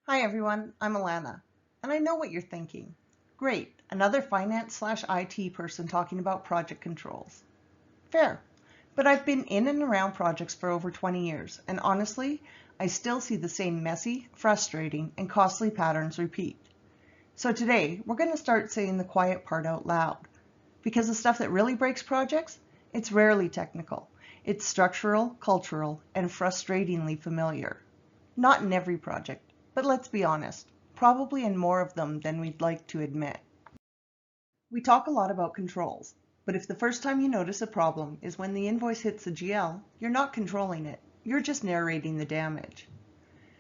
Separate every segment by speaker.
Speaker 1: Hi everyone, I'm Alana, and I know what you're thinking. Great, another finance/IT person talking about project controls. Fair, but I've been in and around projects for over 20 years, and honestly, I still see the same messy, frustrating, and costly patterns repeat. So today, we're going to start saying the quiet part out loud, because the stuff that really breaks projects, it's rarely technical. It's structural, cultural, and frustratingly familiar. Not in every project. But let's be honest, probably in more of them than we'd like to admit. We talk a lot about controls, but if the first time you notice a problem is when the invoice hits the GL, you're not controlling it, you're just narrating the damage.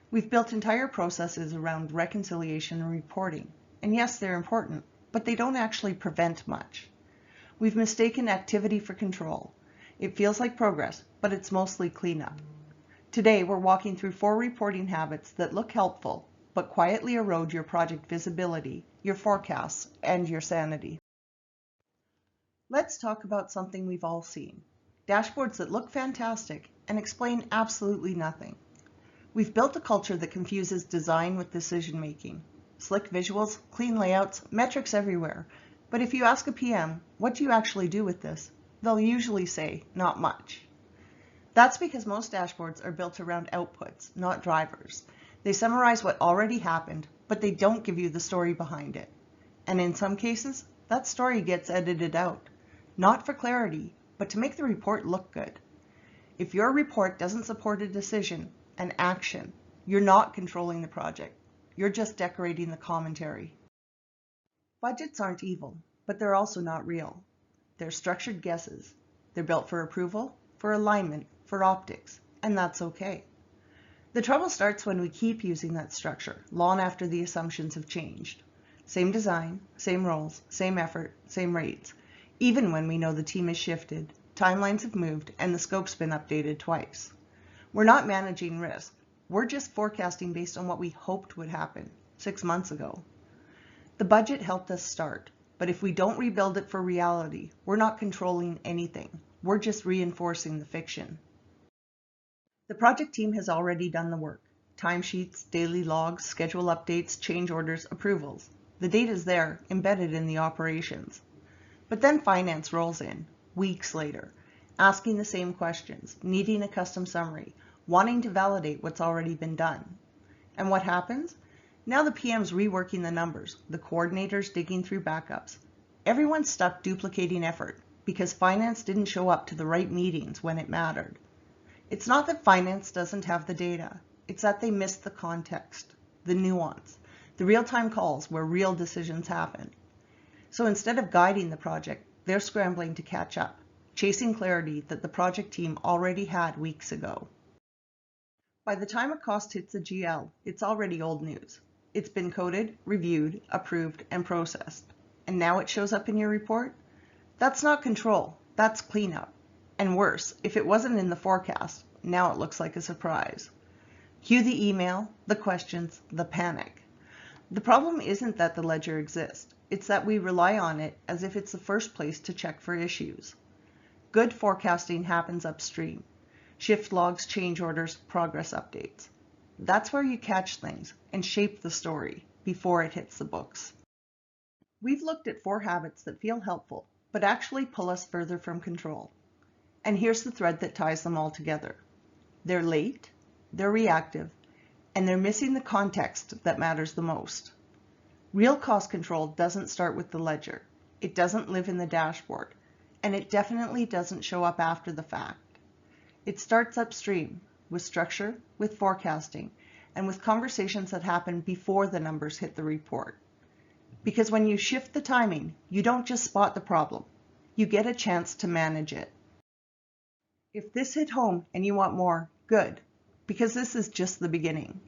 Speaker 1: We've built entire processes around reconciliation and reporting, and yes, they're important, but they don't actually prevent much. We've mistaken activity for control. It feels like progress, but it's mostly cleanup. Today, we're walking through 4 reporting habits that look helpful, but quietly erode your project visibility, your forecasts, and your sanity. Let's talk about something we've all seen. Dashboards that look fantastic and explain absolutely nothing. We've built a culture that confuses design with decision making. Slick visuals, clean layouts, metrics everywhere. But if you ask a PM, what do you actually do with this? They'll usually say, not much. That's because most dashboards are built around outputs, not drivers. They summarize what already happened, but they don't give you the story behind it. And in some cases, that story gets edited out. Not for clarity, but to make the report look good. If your report doesn't support a decision, an action, you're not controlling the project. You're just decorating the commentary. Budgets aren't evil, but they're also not real. They're structured guesses. They're built for approval, for alignment, for optics, and that's okay. The trouble starts when we keep using that structure long after the assumptions have changed. Same design, same roles, same effort, same rates, even when we know the team has shifted, timelines have moved, and the scope's been updated twice. We're not managing risk. We're just forecasting based on what we hoped would happen 6 months ago. The budget helped us start, but if we don't rebuild it for reality, we're not controlling anything. We're just reinforcing the fiction. The project team has already done the work. Timesheets, daily logs, schedule updates, change orders, approvals. The data's there, embedded in the operations. But then finance rolls in, weeks later, asking the same questions, needing a custom summary, wanting to validate what's already been done. And what happens? Now the PM's reworking the numbers, the coordinator's digging through backups. Everyone's stuck duplicating effort because finance didn't show up to the right meetings when it mattered. It's not that finance doesn't have the data, it's that they missed the context, the nuance, the real-time calls where real decisions happen. So instead of guiding the project, they're scrambling to catch up, chasing clarity that the project team already had weeks ago. By the time a cost hits a GL, it's already old news. It's been coded, reviewed, approved, and processed. And now it shows up in your report? That's not control, that's cleanup. And worse, if it wasn't in the forecast, now it looks like a surprise. Cue the email, the questions, the panic. The problem isn't that the ledger exists, it's that we rely on it as if it's the first place to check for issues. Good forecasting happens upstream. Shift logs, change orders, progress updates. That's where you catch things and shape the story before it hits the books. We've looked at 4 habits that feel helpful, but actually pull us further from control. And here's the thread that ties them all together. They're late, they're reactive, and they're missing the context that matters the most. Real cost control doesn't start with the ledger. It doesn't live in the dashboard, and it definitely doesn't show up after the fact. It starts upstream, with structure, with forecasting, and with conversations that happen before the numbers hit the report. Because when you shift the timing, you don't just spot the problem, you get a chance to manage it. If this hit home and you want more, good, because this is just the beginning.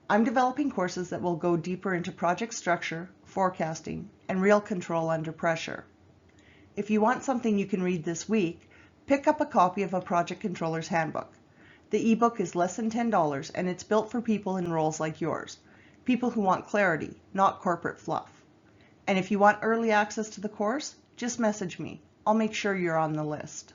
Speaker 1: I'm developing courses that will go deeper into project structure, forecasting, and real control under pressure. If you want something you can read this week, pick up a copy of a Project Controller's Handbook. The ebook is less than $10 and it's built for people in roles like yours, people who want clarity, not corporate fluff. And if you want early access to the course, just message me. I'll make sure you're on the list.